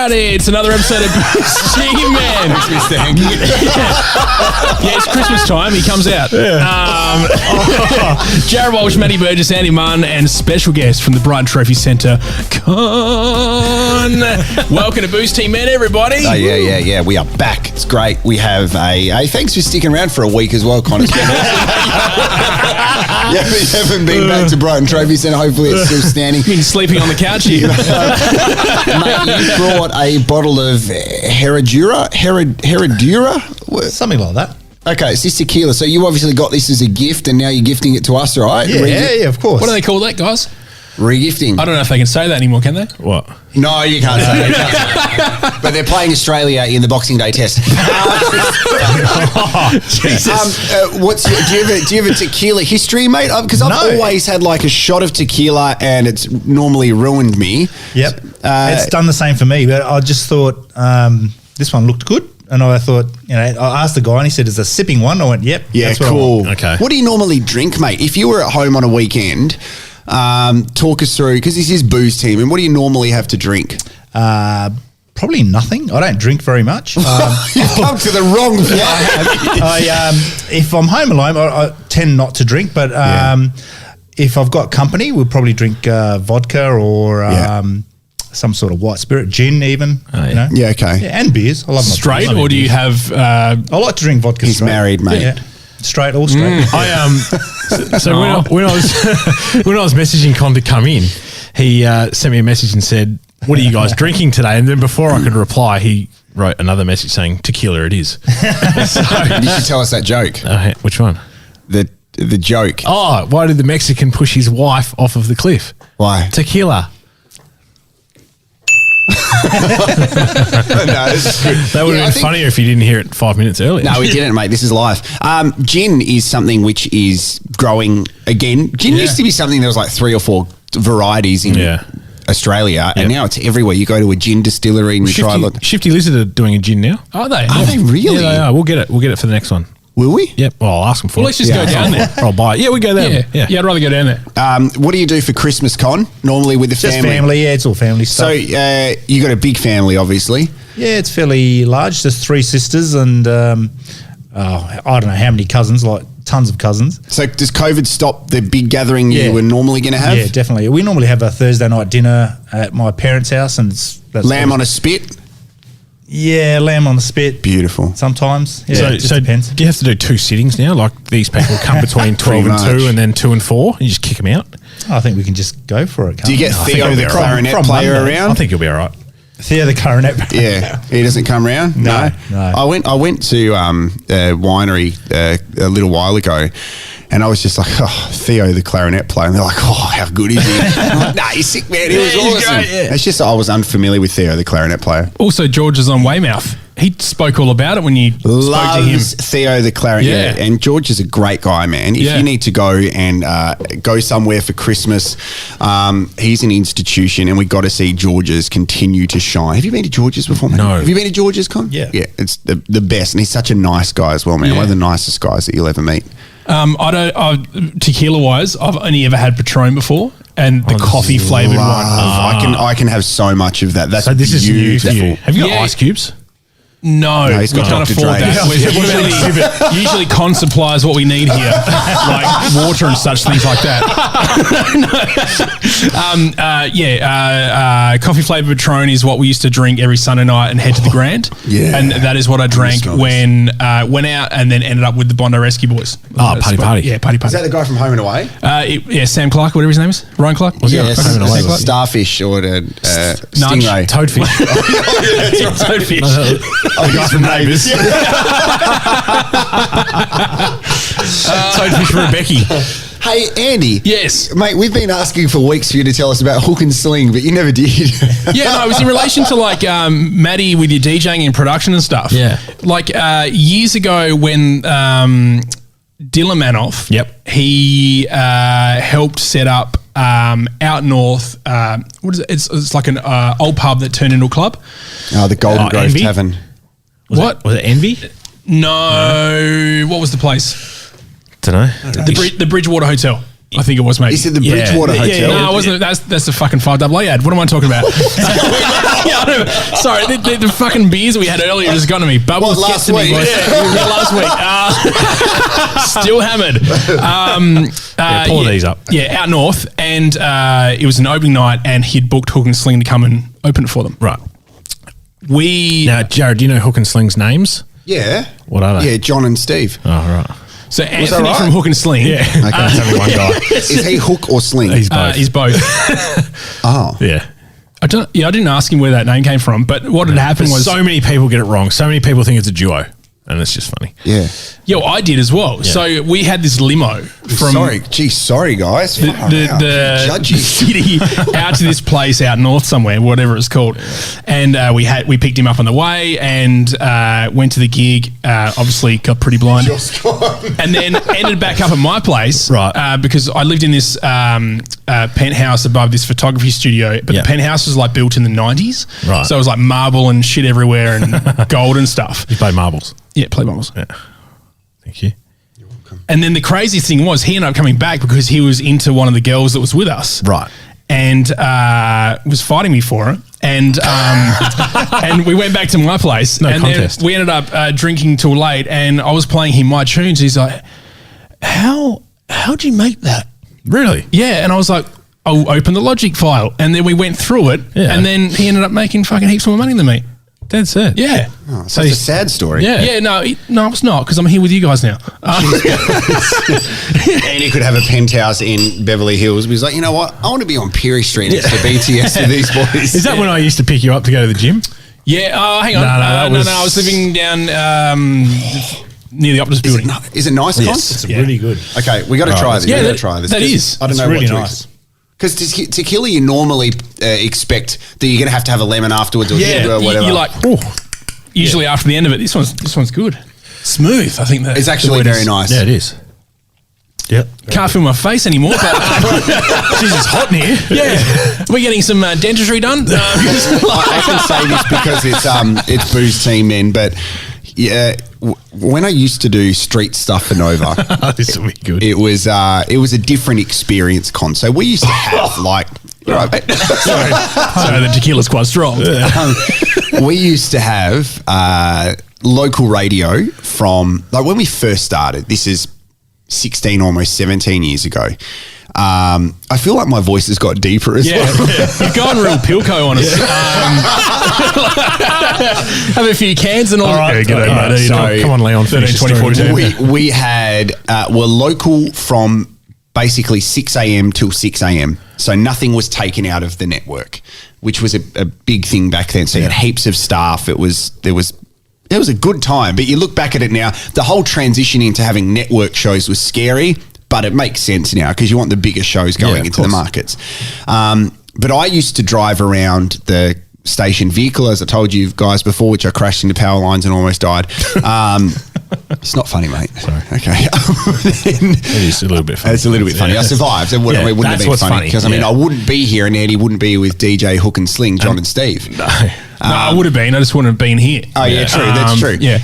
Howdy, it's another episode of G-Man. Yeah, it's Christmas time. He comes out. Jarrod Walsh, Matty Burgess, Andy Munn, and special guest from the Brighton Trophy Centre, Con. Welcome to Boost Team Man, everybody. Oh, yeah. We are back. It's great. We have a thanks for sticking around for a week as well, Con. Yeah, we haven't been back to Brighton Trophy Centre. Hopefully it's still standing. Been sleeping on the couch here. Mate, you brought a bottle of Herradura? Something like that. Okay, it's this tequila. So you obviously got this as a gift and now you're gifting it to us, right? Yeah, of course. What do they call that, guys? Regifting. I don't know if they can say that anymore, can they? What? No, you can't say that. But they're playing Australia in the Boxing Day Test. Jesus. Do you have a tequila history, mate? Because I've always had like a shot of tequila and it's normally ruined me. Yep. It's done the same for me, but I just thought this one looked good. And I thought, I asked the guy and he said, it's a sipping one. I went, yep. Yeah, that's what cool. Okay. What do you normally drink, mate? If you were at home on a weekend, talk us through, because this is Booze Team, and what do you normally have to drink? Probably nothing. I don't drink very much. You've come to the wrong place. If I'm home alone, I tend not to drink, but if I've got company, we'll probably drink vodka or some sort of white spirit, gin even. Yeah, okay. Yeah, and beers. I love my straight, beers. or do you have... I like to drink vodka He's straight. married, mate. Yeah. Straight, all straight. So when I was messaging Con to come in, he sent me a message and said, "What are you guys drinking today?" And then before I could reply, he wrote another message saying, "Tequila, it is." So, you should tell us that joke. Which one? The joke. Oh, why did the Mexican push his wife off of the cliff? Why? Tequila. That would have been funnier if you didn't hear it 5 minutes earlier. No, we didn't, mate. This is live. Gin is something which is growing again. Gin used to be something there was like 3 or 4 varieties in Australia, and now it's everywhere. You go to a gin distillery and you try. Shifty Lizard are doing a gin now. Are they? Are they really? Yeah, they are. We'll get it. We'll get it for the next one. Will we? Yep. Well, I'll ask them for Well, it. let's just go down there. I'll buy it. Yeah, we go there. Yeah, I'd rather go down there. What do you do for Christmas, Con? Normally with the Just family? family, it's all family stuff. So you got a big family, obviously. Yeah, it's fairly large. There's 3 sisters and I don't know how many cousins, like tons of cousins. So does COVID stop the big gathering you were normally going to have? Yeah, definitely. We normally have a Thursday night dinner at my parents' house, and that's Lamb on a spit? Yeah, lamb on the spit. Beautiful. Sometimes. Yeah, it just depends. Do you have to do 2 sittings now? Like these people come between 12 and 2 and then 2 and 4 and you just kick them out? I think we can just go for it. Do you get Theo, the clarinet player, around? I think you'll be all right. Theo, the clarinet. Yeah, he doesn't come around. No. I went to a winery a little while ago, and I was just like, "Oh, Theo, the clarinet player," and they're like, "Oh, how good is he?" I'm like, "Nah, he's sick, man. He was awesome." Great, yeah. It's just I was unfamiliar with Theo, the clarinet player. Also, George is on Weymouth. He spoke all about it when you spoke to him. Loves Theo the clarinet. Yeah. And George is a great guy, man. If you need to go and go somewhere for Christmas, he's an institution, and we got to see George's continue to shine. Have you been to George's before, man? No. Have you been to George's, Con? Yeah. Yeah, it's the best, and he's such a nice guy as well, man. Yeah. One of the nicest guys that you'll ever meet. Tequila wise, I've only ever had Patron before, and the coffee flavored one. I can have so much of that. That's So this is new for beautiful. you. Have you got Yeah. ice cubes? No, he's we got can't Dr. afford Dre. that. Usually Con supplies what we need here, like water and such things like that. Coffee flavored Patron is what we used to drink every Sunday night and head to the Grand. Yeah. And that is what I drank Strong. when went out and then ended up with the Bondi Rescue boys. Party. Yeah, party. Is that the guy from Home and Away? Sam Clark, whatever his name is. Ryan Clark? Yes. Sam Clark? Starfish or the stingray. Toadfish. Toadfish. The guy from Neighbours. Toadfish Rebecca. Hey, Andy. Yes. Mate, we've been asking for weeks for you to tell us about Hook and Sling, but you never did. Yeah, no, it was in relation to like Maddie with your DJing and production and stuff. Yeah. Like years ago when Dylan Manoff, he helped set up out north, what is it? It's like an old pub that turned into a club. Oh, the Golden Grove Envy? Tavern. Was it Envy? No. What was the place? Don't know. The Bridgewater Hotel. I think it was maybe. Is it the Bridgewater Hotel? No, it wasn't. That's the fucking 5AA ad. What am I talking about? Sorry, the fucking beers we had earlier just got to me. Bubbles What, gets to last me. week? Yeah, last week. Still hammered. Pour these up. Yeah, out north, and it was an opening night, and he'd booked Hook and Sling to come and open it for them. Right. Now, Jarrod, do you know Hook and Sling's names? Yeah. What are they? Yeah, John and Steve. Oh, right. So Anthony right? from Hook and Sling. Yeah. Okay. There's only one guy. Is he Hook or Sling? He's both. He's both. Oh. Yeah. I didn't ask him where that name came from, but what had happened was so many people get it wrong. So many people think it's a duo, and it's just funny. Yeah. I did as well. So we had this limo from Sorry, guys. the Judgy. city out to this place out north somewhere, whatever it's called, and we picked him up on the way and went to the gig. Obviously, got pretty blind, and then ended back up at my place, Right. because I lived in this penthouse above this photography studio, but the penthouse was like built in the 90s, Right. so it was like marble and shit everywhere and gold and stuff. You play marbles. Yeah, play marbles. Yeah. Thank you. And then the craziest thing was he ended up coming back because he was into one of the girls that was with us. Right. And was fighting me for it. And and we went back to my place. No and contest. then we ended up drinking till late, and I was playing him my tunes. He's like, how'd you make that? Really? Yeah. And I was like, I'll open the Logic file. And then we went through it. Yeah. And then he ended up making fucking heaps more money than me. That's it. Yeah. Oh, so it's a sad story. Yeah. Yeah, no, it's not, because I'm here with you guys now. And he could have a penthouse in Beverly Hills. But he's like, you know what? I want to be on Peary Street next to BTS with these boys. Is that when I used to pick you up to go to the gym? Yeah, hang on. No, I was living down near the Optus building. Is it nice, Yes. Cons? It's really good. Okay, we got to try this. Yeah, we got that- to try this. that 'cause is. I don't It's know really what to nice. Because tequila, you normally expect that you're going to have a lemon afterwards or sugar or whatever. You're like, usually after the end of it, this one's good. Smooth, I think that. it's actually very nice. Yeah, it is. Yep. Can't feel my face anymore, but Jeez, it's hot in here. yeah. We're getting some dentistry done. I can say this because it's Booze Team Men, but yeah, when I used to do street stuff for Nova, This will be good. it was a different experience, Con. So we used to have like. Right, mate. Sorry, the tequila's quite strong. We used to have local radio from like when we first started. This is 16, almost 17 years ago. I feel like my voice has got deeper as well. You've gone real Pilco on us. Have a few cans and all. All right, Yeah, all right, mate. so- come on, Leon. 13, finish 20, the story. 42. We had were local from basically 6 a.m. till 6 a.m. So nothing was taken out of the network, which was a big thing back then. So you had heaps of staff. It was a good time. But you look back at it now, the whole transition into having network shows was scary, but it makes sense now because you want the bigger shows going of into the course. markets. But I used to drive around the station vehicle, as I told you guys before, which I crashed into power lines and almost died. It's not funny, mate. Sorry. Okay. It is a little bit funny. It's a little bit funny. I survived. It wouldn't, Yeah, it wouldn't have that's been what's funny funny. because I Yeah. wouldn't be here and Eddie wouldn't be with DJ Hook and Sling, John and Steve. No. No, I would have been. I just wouldn't have been here. Oh yeah, true. That's true. Yeah.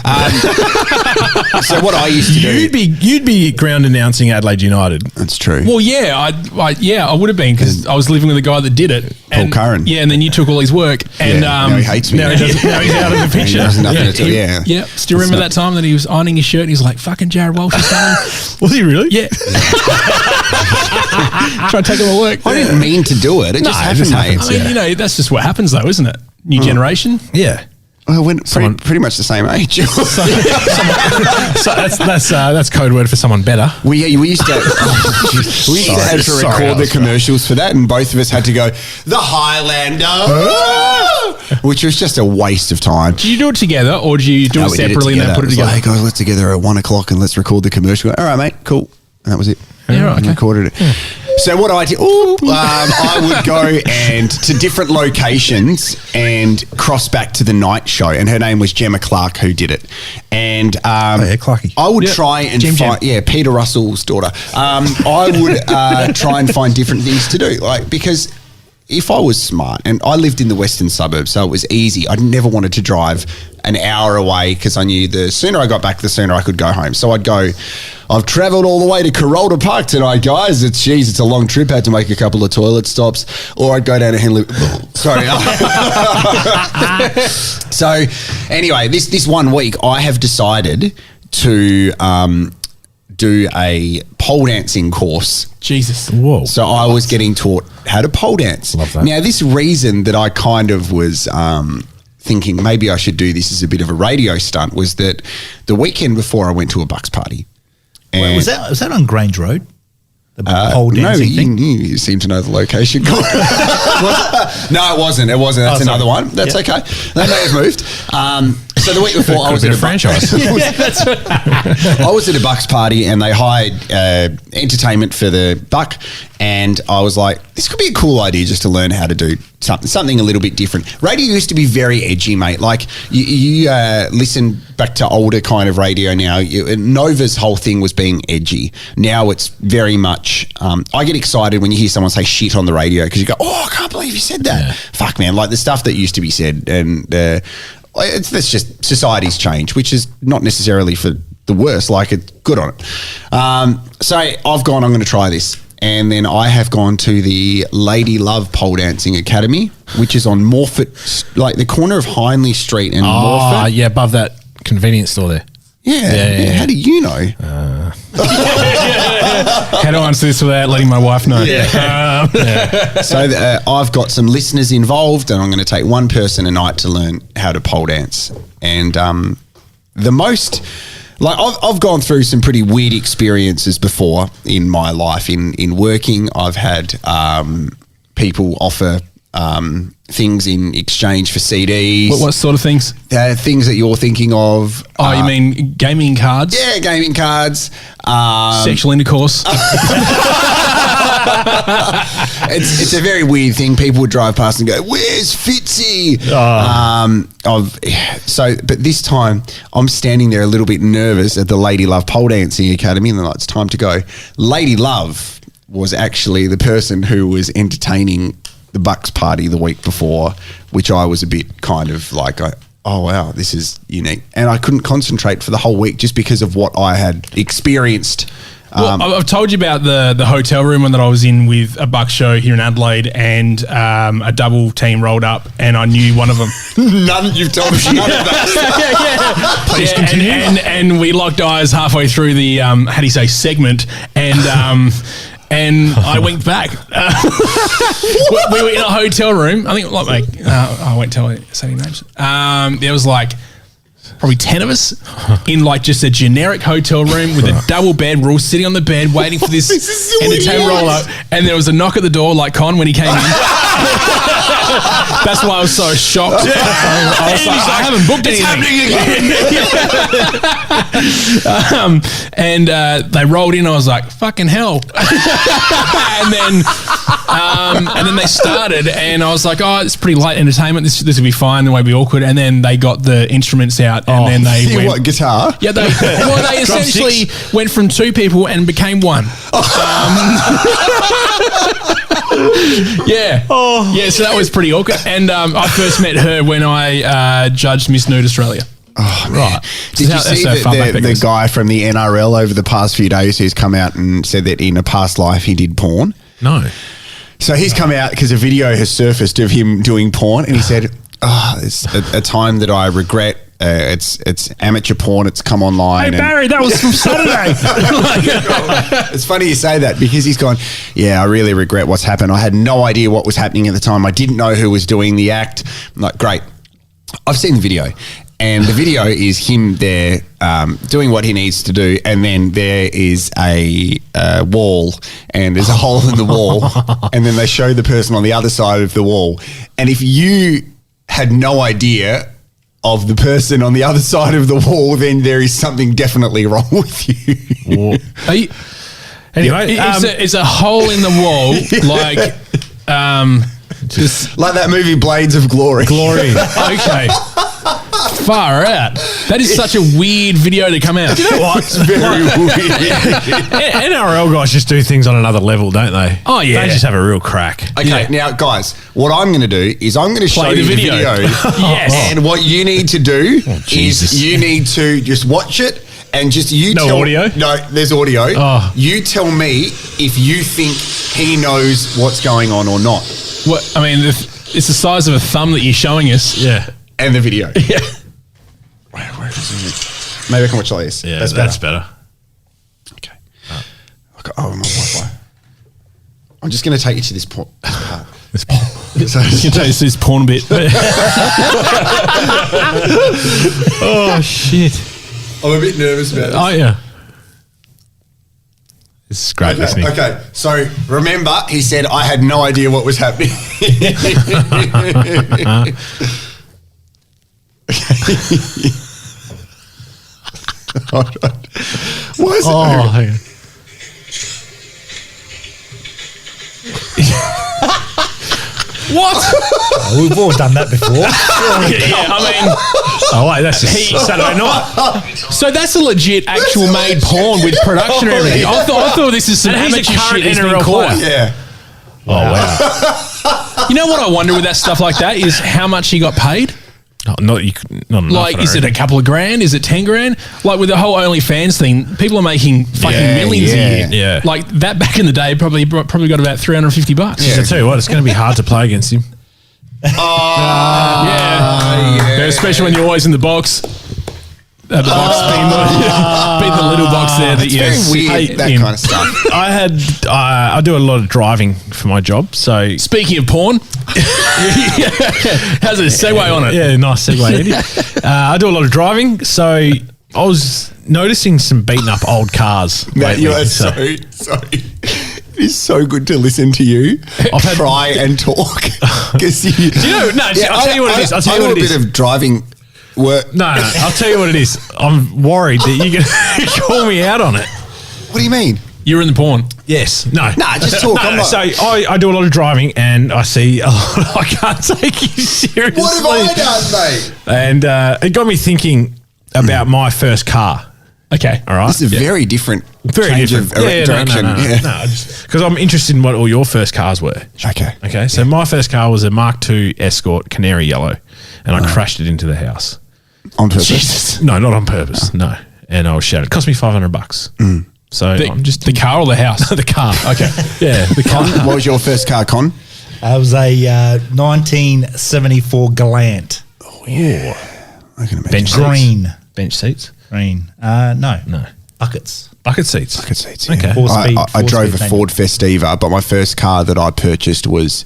So what I used to do. You'd be ground announcing Adelaide United. That's true. Well, yeah, I would have been because I was living with a guy that did it. Paul Curran. Yeah, and then you took all his work. And now he hates me. Now, now he's out of the He picture. has nothing to do. Yeah. Yeah. Still remember that time that he was ironing his shirt and he's like, fucking Jarrod Walsh is done. Was he really? Yeah. Try to take all my work. I didn't mean to do it. It just happened, mate. I mean, you know, that's just what happens though, isn't it? New generation. Yeah. Well, we're pretty much the same age. So that's code word for someone better. We used to have to record the commercials for that, and both of us had to go the Highlander, which was just a waste of time. Did you do it together or did you do No, it we did separately and then put it was together? like, hey guys, let's together at 1 o'clock and let's record the commercial. All right, mate, cool. And that was it. Yeah, right, And okay. recorded it. Yeah. So what I did, I would go and to different locations and cross back to the night show. And her name was Gemma Clark who did it. And Clarky. I would try and Gem. find, Peter Russell's daughter. I would try and find different things to do, like because if I was smart, and I lived in the western suburbs, so it was easy. I never wanted to drive an hour away because I knew the sooner I got back, the sooner I could go home. So I'd go, I've travelled all the way to Corolta Park tonight, guys. It's a long trip. Had to make a couple of toilet stops. Or I'd go down to Henley. Sorry. So anyway, this 1 week, I have decided to do a pole dancing course. Jesus. Whoa. So I was getting taught how to pole dance. Love that. Now, this reason that I kind of was thinking maybe I should do this as a bit of a radio stunt was that the weekend before I went to a Bucks party. Wait, was that on Grange Road? The pole dancing thing? You seem to know the location. No, it wasn't. That's another one. That's okay. They may have moved. So the week before, I was at a franchise. I was at a Bucks party and they hired entertainment for the Buck, and I was like, this could be a cool idea just to learn how to do something a little bit different. Radio used to be very edgy, mate. Like you listen back to older kind of radio now. Nova's whole thing was being edgy. Now it's very much. I get excited when you hear someone say shit on the radio because you go, "Oh, I can't believe you said that." Yeah. Fuck, man! Like the stuff that used to be said, and that's just society's change, which is not necessarily for the worst. Like it's good on it. So I've gone. I'm going to try this. And then I have gone to the Lady Love Pole Dancing Academy, which is on Morford, like the corner of Hindley Street and Morford. Yeah, above that convenience store there. Yeah. How do you know? How do I answer this without letting my wife know? So I've got some listeners involved, and I'm going to take one person a night to learn how to pole dance. And the most... Like I've gone through some pretty weird experiences before in my life. In working, I've had people offer things in exchange for CDs. What sort of things? Things that you're thinking of. Oh, you mean gaming cards? Yeah, gaming cards. Sexual intercourse. It's a very weird thing. People would drive past and go, "Where's Fitzy?" But this time I'm standing there a little bit nervous at the Lady Love Pole Dancing Academy, and they're like, "It's time to go." Lady Love was actually the person who was entertaining the Bucks party the week before, which I was a bit kind of like, oh wow, this is unique, and I couldn't concentrate for the whole week just because of what I had experienced. Well, I've told you about the hotel room that I was in with a Bucks show here in Adelaide, and a double team rolled up, and I knew one of them. You've told us none of that. Please continue. And we locked eyes halfway through the how do you say segment, and I winked back. We were in a hotel room. I think, I won't say any names. There was like probably 10 of us in like just a generic hotel room with a double bed. We're all sitting on the bed waiting for this entertainment roll up, and there was a knock at the door like Con when he came in. That's why I was so shocked. Yeah. I was like, I haven't booked anything. And they rolled in. I was like, fucking hell. and then they started, and I was like, oh, it's pretty light entertainment. This will be fine. There won't be awkward. And then they got the instruments out, and then they went, what, guitar? Yeah, they essentially went from 2 people and became 1. Yeah. Yeah, so that was pretty awkward. And I first met her when I judged Miss Nude Australia. Oh, right. Did you see the guy from the NRL over the past few days who's come out and said that in a past life he did porn? No. So he's come out because a video has surfaced of him doing porn, and he said, it's a time that I regret. It's amateur porn. It's come online. Hey, Barry, that was from Saturday. It's funny you say that because he's gone, yeah, I really regret what's happened. I had no idea what was happening at the time. I didn't know who was doing the act. I'm like, great. I've seen the video. And the video is him there doing what he needs to do, and then there is a wall, and there's a hole in the wall, and then they show the person on the other side of the wall. And if you had no idea of the person on the other side of the wall, then there is something definitely wrong with you. Anyway, it's a hole in the wall, like just like that movie Blades of Glory. Okay. Far out. That is such a weird video to come out. You know what? It's very weird. NRL guys just do things on another level, don't they? Oh, yeah. They just have a real crack. Okay, now, guys, what I'm going to do is I'm going to show Play you the the video. Yes. And what you need to do Jesus. is you need to just watch it and just audio? No, there's audio. Oh. You tell me if you think he knows what's going on or not. What? I mean, it's the size of a thumb that you're showing us. Yeah. And the video. Yeah. Where is it? Maybe I can watch like this. Yeah, that's better. Okay. Oh, my Wi-Fi. I'm just going to take you to this part. You can tell us this porn bit. Oh, shit. I'm a bit nervous about this. Oh, yeah. This is great listening. Okay, so remember, he said I had no idea what was happening. Hold on. Why is Oh, it? hang on. What? We've all done that before. Yeah, I mean, Oh, wait, that's just Saturday night. so that's a legit, actual made porn with production and everything. I thought this is some And he's a amateur current shit that's been NRL caught. player. Yeah. Oh, wow. You know what I wonder with that stuff like that is how much he got paid. Not enough, Like, is it a couple of grand? Is it 10 grand? Like with the whole OnlyFans thing, people are making fucking millions a year. Yeah. Like that back in the day probably got about $350. I tell you what, it's going to be hard to play against him. Yeah, especially when you're always in the box. The box being the little box there that you Very sit weird, that in. kind of stuff. I do a lot of driving for my job, so Speaking of porn, how's a segue on it? yeah, nice segue, Eddie. I do a lot of driving, so I was noticing some beaten up old cars. Matt, lately, you are so. It is so good to listen to you try and talk. Because you know, no, I'll tell you what it is. I'll tell you what it is. I do a bit of driving work. No, I'll tell you what it is. I'm worried that you're going to call me out on it. What do you mean? You're in the porn. Yes. No. Nah, just talk. I'm No, not- so I do a lot of driving, and I see a lot. I can't take you seriously. What have I done, mate? And it got me thinking about my first car. Okay. All right. This is a very different change of direction. No, because I'm interested in what all your first cars were. Okay. Okay. So my first car was a Mark II Escort, canary yellow, and I crashed it into the house. On purpose. No, not on purpose. No. And I was shattered. It cost me $500. So I'm just The car or the house? the car. Okay. Yeah, the car. What was your first car, Con? It was a 1974 Galant. I can imagine. Bench seats. Green. Bench seats. Green. No. No. Buckets. Bucket seats. Bucket seats. Okay. I drove a Ford Festiva, but my first car that I purchased was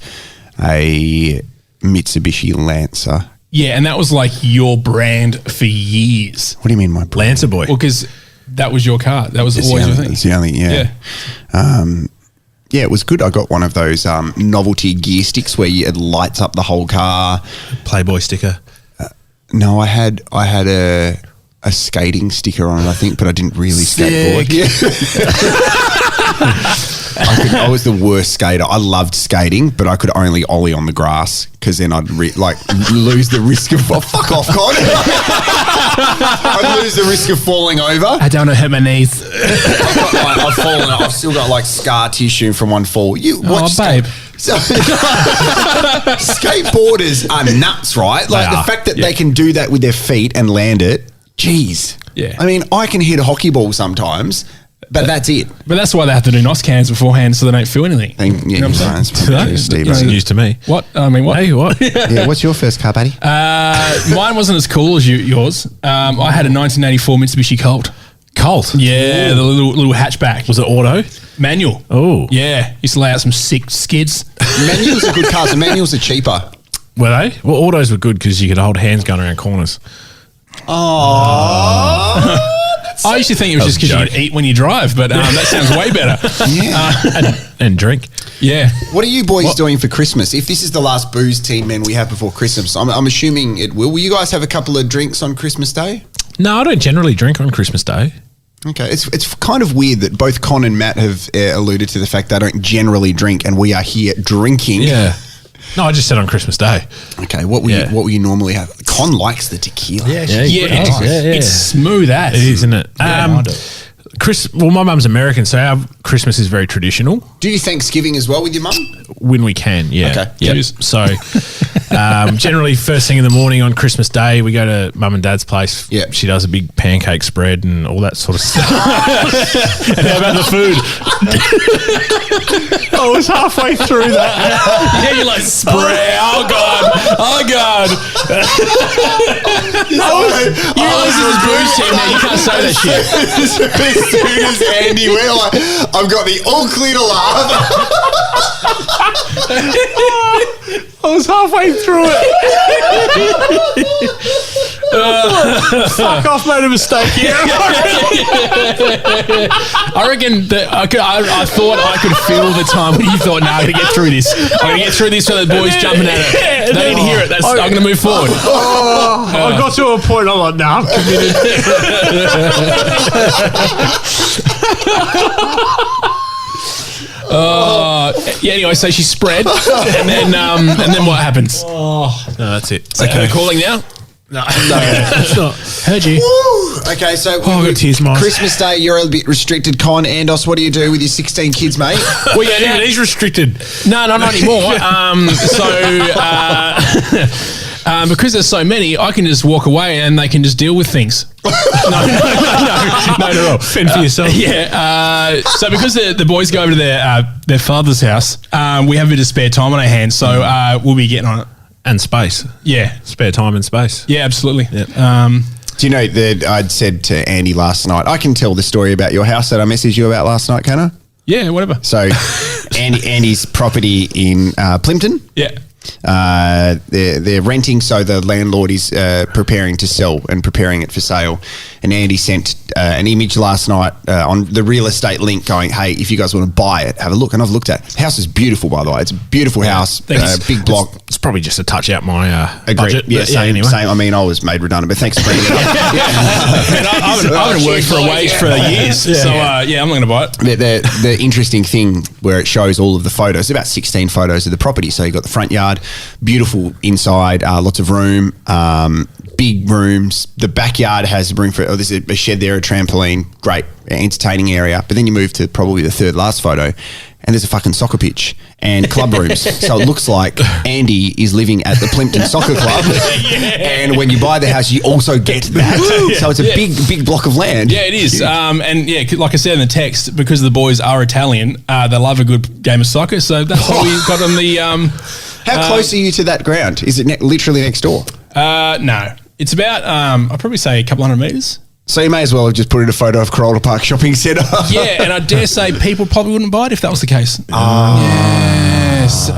a Mitsubishi Lancer. Yeah, and that was like your brand for years. What do you mean, my brand? Lancer boy. Well, because that was your car. That was It's always the your only, thing. it's the only, yeah. Yeah, it was good. I got one of those novelty gear sticks where it lights up the whole car. Playboy sticker. No, I had a skating sticker on it, I think, but I didn't really skateboard. I was the worst skater. I loved skating, but I could only ollie on the grass because then I'd lose the risk of fuck off, Con. I'd lose the risk of falling over. I don't know, hurt my knees. I've fallen. I've still got like scar tissue from one fall. You watch babe. So, skateboarders are nuts, right? Like the fact that they can do that with their feet and land it. Geez. Yeah. I mean, I can hit a hockey ball sometimes, but that's it. But that's why they have to do NOS cans beforehand so they don't feel anything. You know what I'm saying? Today, Steve. It's news to me. What? I mean, what? Hey, what? Yeah, what's your first car, buddy? Mine wasn't as cool as yours. I had a 1984 Mitsubishi Colt. Colt. Yeah, the little hatchback. Was it auto? Manual. Oh. Yeah. Used to lay out some sick skids. Manuals are good cars, and manuals are cheaper. Were they? Well, autos were good because you could hold hands going around corners. I used to think it was just because you could eat when you drive, but that sounds way better. Yeah. And drink. Yeah. What are you boys doing for Christmas? If this is the last booze team men we have before Christmas, I'm assuming it will. Will you guys have a couple of drinks on Christmas Day? No, I don't generally drink on Christmas Day. Okay, it's kind of weird that both Con and Matt have alluded to the fact they don't generally drink, and we are here drinking. Yeah. No, I just said on Christmas Day. Okay, what will you normally have? Con likes the tequila. It's smooth as. It is, isn't it? Well, my mum's American, so our Christmas is very traditional. Do you Thanksgiving as well with your mum? When we can, yeah. Okay. Yep. So generally first thing in the morning on Christmas Day, we go to mum and dad's place. Yeah. She does a big pancake spread and all that sort of stuff. And how about the food? I was halfway through that. Yeah, you're like, spread. Oh, God. You realize this is Bruce team now. You can't say that shit. As soon as Andy went, like, I've got the all clear to laugh. I was halfway through it. Fuck off, made a mistake here. I reckon that I thought I could feel the time when you thought, no, I'm going to get through this. I'm going to get through this so the boys jumping at it. They didn't hear it. I'm going to move forward. I got to a point, I'm like, nah, I'm committed. Anyway, so she spread, and then what happens? No, that's it. So okay, calling now. No, it's not. Heard you. Woo! Okay, so I got tears in my eyes. Christmas Day, you're a bit restricted. Con, Andos, what do you do with your 16 kids, mate? Well, yeah, It is restricted. No, not anymore. Because there's so many, I can just walk away and they can just deal with things. No. Fend for yourself. So because the boys go over to their father's house, we have a bit of spare time on our hands, so we'll be getting on it. And space. Yeah. Spare time and space. Yeah, absolutely. Yep. Do you know that I'd said to Andy last night, I can tell the story about your house that I messaged you about last night, can I? Yeah, whatever. So Andy's property in Plimpton. Yeah. They're renting, so the landlord is preparing to sell and preparing it for sale. And Andy sent an image last night on the real estate link going, hey, if you guys want to buy it, have a look. And I've looked at it. The house is beautiful, by the way. It's a beautiful house, big block. It's probably just a touch out my budget. Yeah, same. I mean, I was made redundant, but thanks for bringing it up. I haven't worked for a wage for years, so I'm not going to buy it. The interesting thing where it shows all of the photos, about 16 photos of the property. So you've got the front yard, beautiful inside, lots of room, big rooms. The backyard has room for, there's a shed there, a trampoline, great entertaining area. But then you move to probably the third last photo and there's a fucking soccer pitch and club rooms. So it looks like Andy is living at the Plimpton Soccer Club. And when you buy the house, you also get that. So it's a big block of land. Yeah, it is. And yeah, like I said in the text, because the boys are Italian, they love a good game of soccer. So that's what we got on the... How close are you to that ground? Is it literally next door? No. It's about, I'd probably say a couple hundred metres. So you may as well have just put in a photo of Corolla Park Shopping Centre. Yeah, and I dare say people probably wouldn't buy it if that was the case. Yes.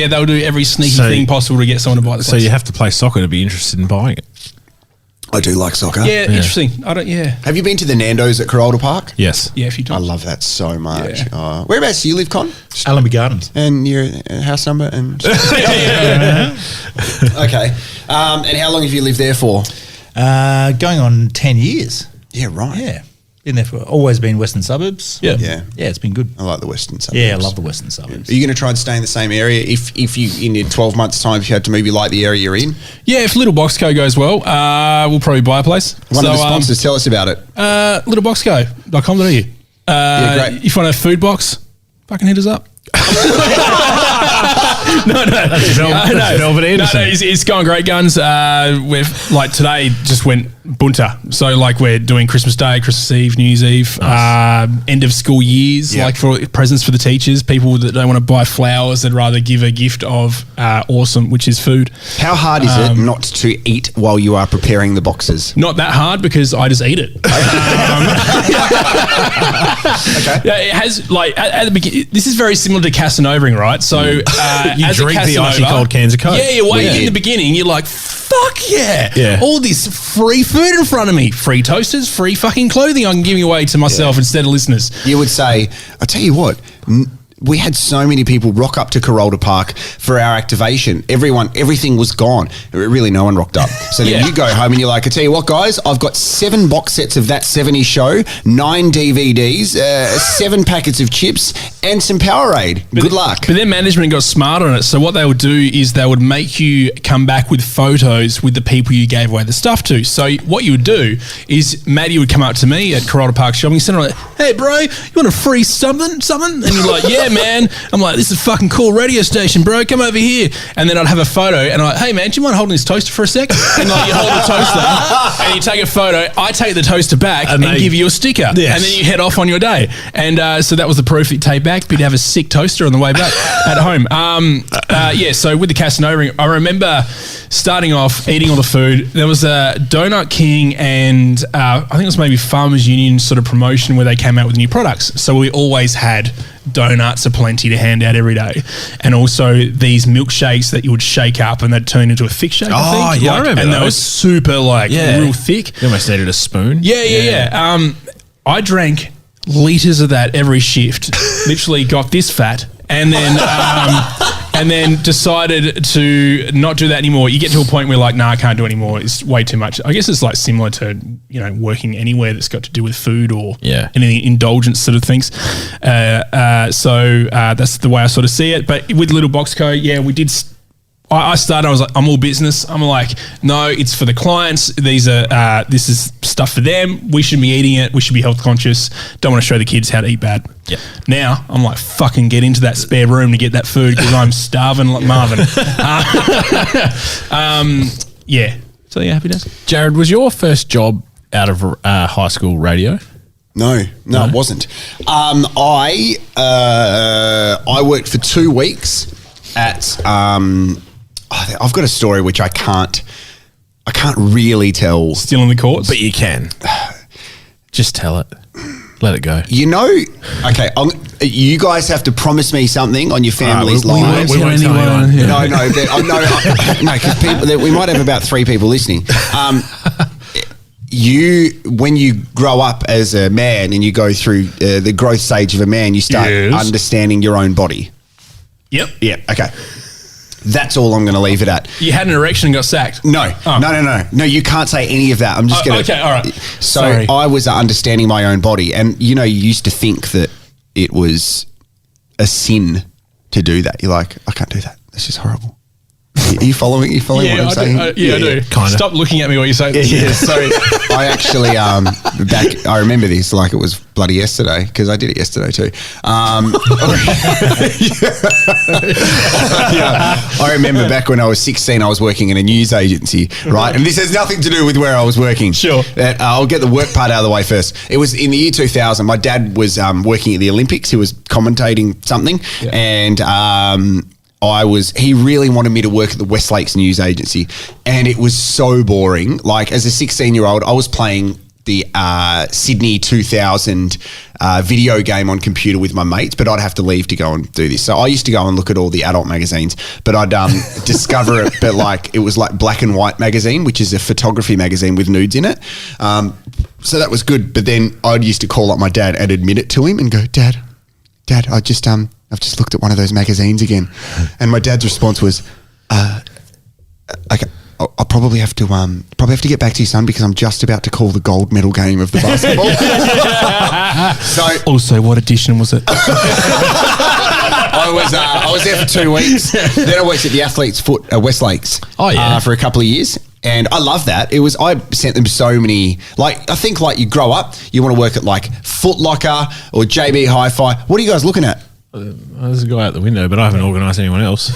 They'll do every sneaky thing possible to get someone to buy the place. So you have to play soccer to be interested in buying it. I do like soccer. Yeah, interesting. Have you been to the Nando's at Corolla Park? Yes. Yeah, a few times. I love that so much. Yeah. Whereabouts do you live, Con? Allenby Gardens. And your house number? And Okay. And how long have you lived there for? Going on 10 years. Yeah, right. Yeah. Been there for, always been Western Suburbs. Yeah. Yeah. Yeah, it's been good. I like the Western suburbs. Yeah, I love the Western Suburbs. Are you going to try and stay in the same area if you, in 12 months' time, if you had to maybe like the area you're in? Yeah, if Little Boxco goes well, we'll probably buy a place. One of the sponsors, tell us about it. Littleboxco.com.au. Yeah, great. If you want a food box, fucking hit us up. No. That's Velvet Anderson. No, it's going great guns. We've like today just went bunter. So like we're doing Christmas Day, Christmas Eve, New Year's Eve, end of school years, like for presents for the teachers, people that don't want to buy flowers, they'd rather give a gift of awesome, which is food. How hard is it not to eat while you are preparing the boxes? Not that hard because I just eat it. Okay. Yeah, it has like at the beginning. This is very similar to Casanova-ring, right? So You as a drink the Casanova- icy cold cans of Coke. Yeah, in the beginning, you're like, fuck yeah. All this free food in front of me. Free toasters, free fucking clothing I'm giving away to myself instead of listeners. You would say, I tell you what, we had so many people rock up to Corolda Park for our activation. Everything was gone. Really, no one rocked up. So then you go home and you're like, I tell you what, guys, I've got 7 box sets of That 70s Show, 9 DVDs, 7 packets of chips, and some Powerade. Good luck. But then management got smart on it. So what they would do is they would make you come back with photos with the people you gave away the stuff to. So what you would do is Maddie would come up to me at Corolda Park Shopping Centre like, hey, bro, you want to free something? And you're like, yeah, man. I'm like, this is a fucking cool radio station, bro. Come over here. And then I'd have a photo and I'm like, hey, man, do you mind holding this toaster for a sec? And like, you hold the toaster and you take a photo. I take the toaster back and give you a sticker. Yes. And then you head off on your day. And so that was the proof that you take back. But you'd have a sick toaster on the way back at home. So with the Casanova-ring, I remember starting off eating all the food. There was a Donut King and I think it was maybe Farmers Union sort of promotion where they came out with new products. So we always had donuts aplenty to hand out every day, and also these milkshakes that you would shake up and they'd turn into a thick shake. I remember. And they were super real thick. You almost needed a spoon. Yeah. I drank liters of that every shift. Literally got this fat, and then and then decided to not do that anymore. You get to a point where like, I can't do it anymore. It's way too much. I guess it's like similar to, working anywhere that's got to do with food or any indulgence sort of things. So that's the way I sort of see it. But with Little Box Co., we did. I started, I was like, I'm all business. I'm like, no, it's for the clients. This is stuff for them. We should be eating it. We should be health conscious. Don't want to show the kids how to eat bad. Yeah. Now, I'm like, fucking get into that spare room to get that food because I'm starving like Marvin. So happy days. Jarrod, was your first job out of high school radio? No, it wasn't. I worked for 2 weeks at I've got a story which I can't really tell. Still in the courts? But you can. Just tell it. Let it go. Okay, you guys have to promise me something on your family's lives. We won't tell anyone. Yeah. No, because we might have about 3 people listening. When you grow up as a man and you go through the growth stage of a man, you start understanding your own body. Yep. Yeah. Okay. That's all I'm going to leave it at. You had an erection and got sacked? No. No, you can't say any of that. I'm just going to... Okay, all right. So Sorry. I was understanding my own body. And, you used to think that it was a sin to do that. You're like, I can't do that. That's just horrible. Are you following what I'm saying? I do. Kind of. Stop looking at me while you say this. Yeah. So I actually, I remember this like it was bloody yesterday because I did it yesterday too. I remember back when I was 16, I was working in a news agency, right? And this has nothing to do with where I was working. Sure. I'll get the work part out of the way first. It was in the year 2000. My dad was working at the Olympics. He was commentating something and he really wanted me to work at the West Lakes News Agency, and it was so boring. Like as a 16-year-old, I was playing the Sydney 2000 video game on computer with my mates, but I'd have to leave to go and do this. So I used to go and look at all the adult magazines, but I'd discover it, but like it was like Black and White magazine, which is a photography magazine with nudes in it. So that was good. But then I'd used to call up my dad and admit it to him and go, Dad, I've just looked at one of those magazines again. And my dad's response was, okay, I'll probably have to get back to you, son, because I'm just about to call the gold medal game of the basketball. Also, what edition was it? I was there for 2 weeks. Then I worked at the Athlete's Foot at West Lakes. For a couple of years. And I love that. I sent them so many, I think you grow up, you want to work at Foot Locker or JB Hi-Fi. What are you guys looking at? There's a guy out the window, but I haven't organised anyone else.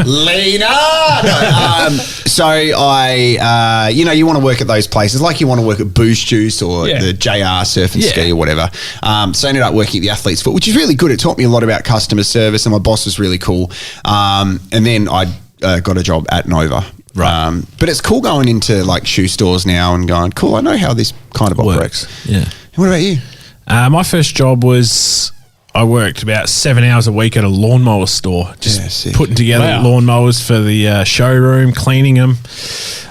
Lena! So you want to work at those places, like you want to work at Booze Juice or the JR Surf and Ski or whatever. So I ended up working at the Athlete's Foot, which is really good. It taught me a lot about customer service, and my boss was really cool. And then I got a job at Nova. Right. But it's cool going into shoe stores now and going, cool, I know how this kind of operates. Yeah. What about you? My first job was... I worked about 7 hours a week at a lawnmower store, just putting together lawnmowers for the showroom, cleaning them,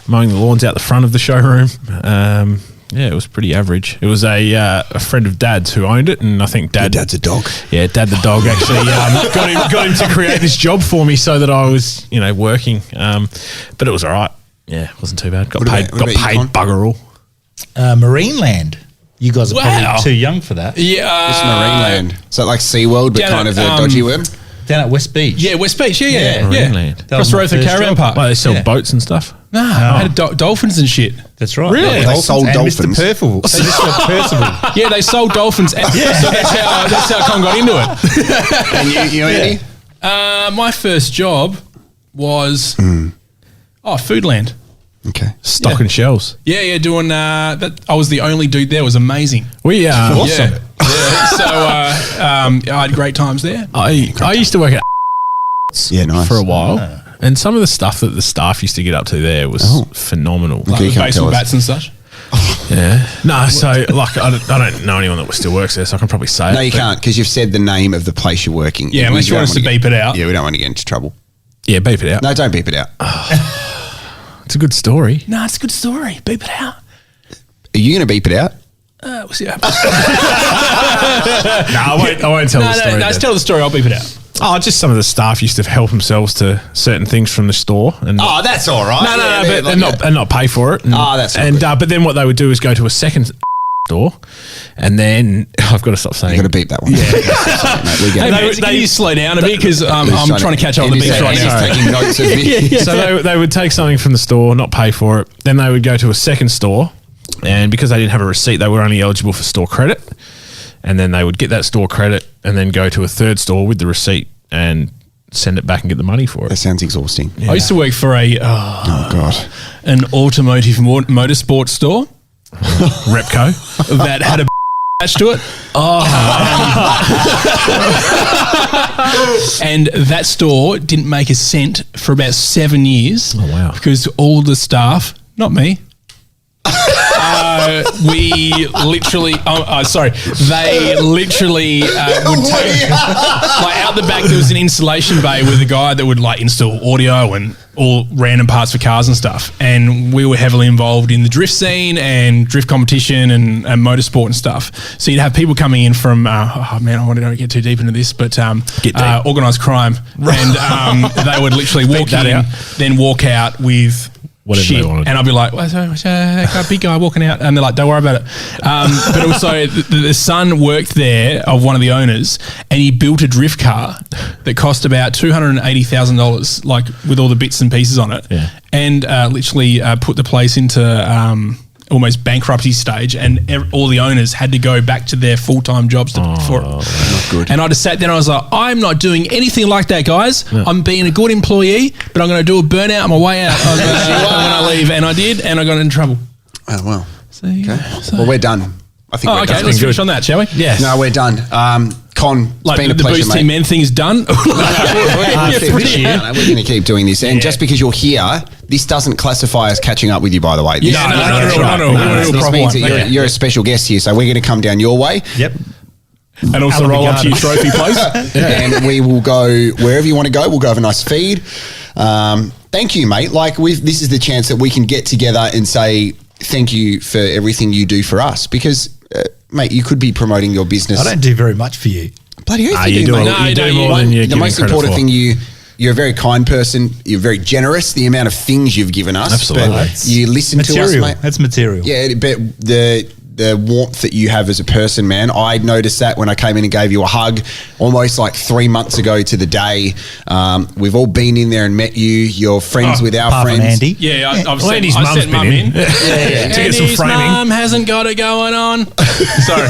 mowing the lawns out the front of the showroom. Yeah, it was pretty average. It was a friend of Dad's who owned it, and I think Dad's a dog. Yeah, Dad the dog actually got him to create this job for me so that I was, working. But it was all right. Yeah, it wasn't too bad. Got paid bugger all. Marineland. You guys are probably too young for that. Yeah. It's Marineland. So like SeaWorld, but kind of a dodgy one. Down at West Beach. Yeah, West Beach. Yeah. Marineland. Across the road from the caravan park. They sell boats and stuff? No. I had dolphins and shit. That's right. Really? Yeah, they sold dolphins. Mr. Percival. Mr. Percival. Yeah, they sold dolphins. So that's how Con got into it. And you Andy? My first job was Foodland. Okay. Stocking shelves. Yeah, doing that. I was the only dude there. It was amazing. We Awesome. Yeah. So I had great times there. I used to work at nice. for a while, and some of the stuff that the staff used to get up to there was phenomenal. Like you can't baseball tell us. bats and such. Yeah, no. So like, I don't know anyone that still works there, so I can probably say No, it. you can't because you've said the name of the place you're working. Yeah, unless you want us to beep it out. Yeah, we don't want to get into trouble. Yeah, beep it out. No, don't beep it out. It's a good story. No, it's a good story. Beep it out. Are you going to beep it out? We'll see what happens. I won't tell the story. No, tell the story. I'll beep it out. Oh, just some of the staff used to help themselves to certain things from the store, and Oh, that's all right. and not pay for it. And, that's not and good. but then what they would do is go to a second store, and then I've got to stop saying. You've got to beep that one. Yeah. We get Hey, it. man, can you slow down a bit because I'm trying to catch up on the beats right now. He's taking notes of me. So they would take something from the store, not pay for it. Then they would go to a second store, and because they didn't have a receipt, they were only eligible for store credit. And then they would get that store credit, and then go to a third store with the receipt and send it back and get the money for That it. sounds exhausting. I used to work for Oh, God. an automotive motorsport store Repco. that had a attached to it. And that store didn't make a cent for about 7 years. Oh, wow. Because all the staff, not me, we literally, they literally would take, like out the back there was an installation bay with a guy that would like install audio and all random parts for cars and stuff. And we were heavily involved in the drift scene and drift competition and motorsport and stuff. So you'd have people coming in from, I don't get too deep into this, but organised crime. And they would literally walk in, then walk out with whatever shit. they wanted. And I'd be like, what's that big guy walking out? And they're like, don't worry about it. But also the son worked there of one of the owners, and he built a drift car that cost about $280,000, like with all the bits and pieces on it. Yeah. And literally put the place into almost bankruptcy stage, and all the owners had to go back to their full-time jobs for it. Not good. And I just sat there and I was like, I'm not doing anything like that, guys. Yeah. I'm being a good employee, but I'm going to do a burnout on my way out when I leave. And I did, and I got in trouble. Oh, well. So, yeah. Okay. Well, we're done. I think we're done. Let's finish on that, shall we? Yes. No, we're done. Con, it's Like been a the pleasure, Boost mate. Team Men thing's done. We're going to keep doing this. And just because you're here, this doesn't classify as catching up with you, by the way. This means that you're a special guest here, so we're going to come down your way. Yep. And also roll up to your trophy place. And we will go wherever you want to go. We'll go have a nice feed. Thank you, mate. Like, this is the chance that we can get together and say thank you for everything you do for us, because, mate, you could be promoting your business. I don't do very much for you. Bloody hell, you do, mate. you do more than you're The most giving important credit thing, you're a very kind person. You're very generous. The amount of things you've given us. Absolutely. But you listen Material. to us, mate. That's material. Yeah, but the warmth that you have as a person, man. I noticed that when I came in and gave you a hug almost like 3 months ago to the day. We've all been in there and met you. You're friends with our Apart from friends. Andy. Yeah, I've Andy's sent mum's mum been in. in. To get some Andy's framing. mum hasn't got it going on. Sorry.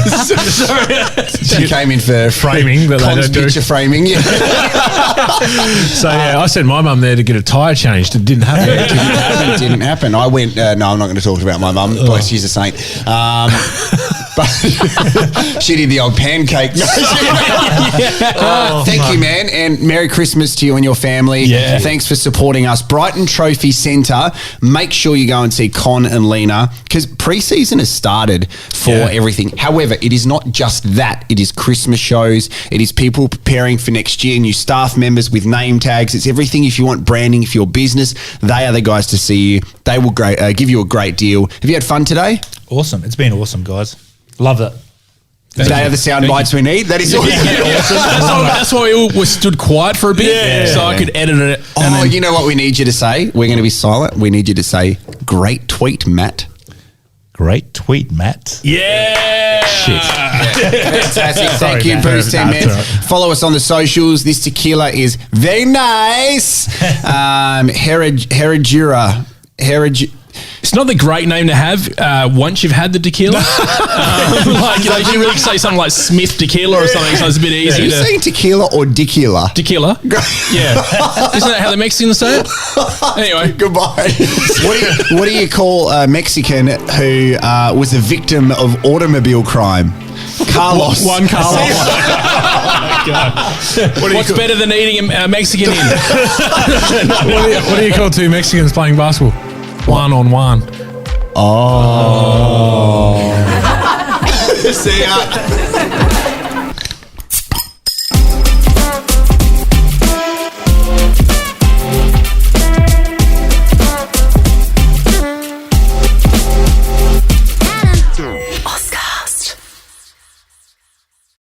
She came in for Framing, but they Con's don't do. picture framing. Yeah. So yeah, I sent my mum there to get a tyre changed. It didn't happen. It didn't happen. I went, no, I'm not going to talk about my mum. Boy, she's a saint. But she did the old pancake. Thank you, man. And Merry Christmas to you and your family. Yeah. Thanks for supporting us. Brighton Trophy Centre. Make sure you go and see Con and Lena, because pre-season has started for everything. However, it is not just that. It is Christmas shows. It is people preparing for next year, new staff members with name tags. It's everything. If you want branding for your business, they are the guys to see you. They will give you a great deal. Have you had fun today? Awesome. It's been awesome, guys. Love it. They are the sound bites we need. That is awesome. That's why we all stood quiet for a bit, so I could edit it. You know what we need you to say? We're going to be silent. We need you to say, "Great tweet, Matt." Great tweet, Matt. Yeah. Shit. Fantastic. Sorry, Thank you, man. Bruce 10 That's man. all right. Follow us on the socials. This tequila is very nice. Herradura. It's not the great name to have once you've had the tequila. You really say something like Smith Tequila or something, so it's a bit Are easier you to... saying tequila or tequila? Tequila? Yeah. Isn't that how the Mexicans say it? Anyway. Goodbye. What do you call a Mexican who was a victim of automobile crime? Carlos. One Carlos. What's better than eating a Mexican in? What do you call two Mexicans playing basketball? One on one. See ya.